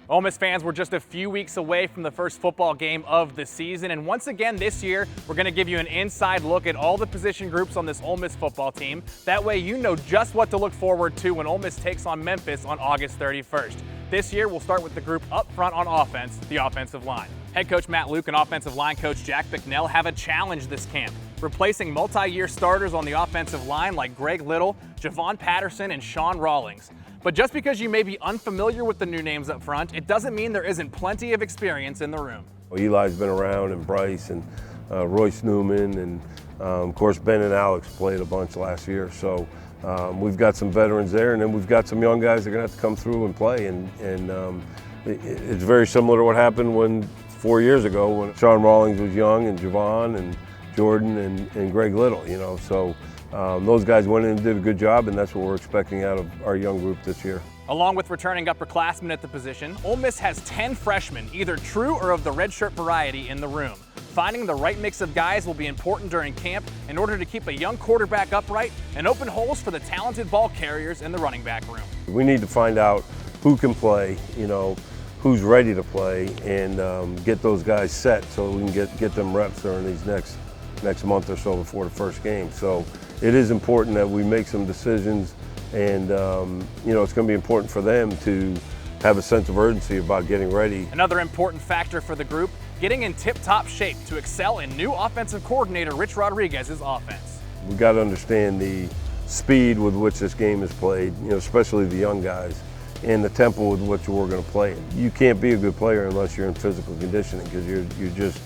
Ole Miss fans, we're just a few weeks away from the first football game of the season, and once again this year, we're going to give you an inside look at all the position groups on this Ole Miss football team. That way you know just what to look forward to when Ole Miss takes on Memphis on August 31st. This year, we'll start with the group up front on offense, the offensive line. Head coach Matt Luke and offensive line coach Jack Bicknell have a challenge this camp, replacing multi-year starters on the offensive line like Greg Little, Javon Patterson, and Sean Rawlings. But just because you may be unfamiliar with the new names up front, it doesn't mean there isn't plenty of experience in the room. Well, Eli's been around, and Bryce, and Royce Newman, and of course Ben and Alex played a bunch last year. So we've got some veterans there, and then we've got some young guys that are going to have to come through and play. And it's very similar to what happened 4 years ago when Sean Rawlings was young, and Javon, and Jordan, and Greg Little. So those guys went in and did a good job, and that's what we're expecting out of our young group this year. Along with returning upperclassmen at the position, Ole Miss has 10 freshmen, either true or of the redshirt variety, in the room. Finding the right mix of guys will be important during camp in order to keep a young quarterback upright and open holes for the talented ball carriers in the running back room. We need to find out who can play, who's ready to play, and get those guys set so we can get them reps during these next month or so before the first game. So it is important that we make some decisions, and it's going to be important for them to have a sense of urgency about getting ready. Another important factor for the group, getting in tip-top shape to excel in new offensive coordinator Rich Rodriguez's offense. We got to understand the speed with which this game is played, especially the young guys, and the tempo with which we're going to play it. You can't be a good player unless you're in physical conditioning, because you're just,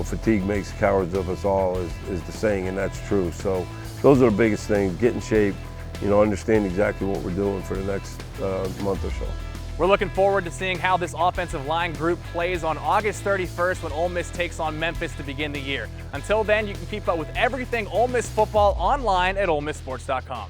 fatigue makes cowards of us all, is the saying, and that's true. So those are the biggest things: get in shape, understand exactly what we're doing for the next month or so. We're looking forward to seeing how this offensive line group plays on August 31st when Ole Miss takes on Memphis to begin the year. Until then, you can keep up with everything Ole Miss football online at OleMissSports.com.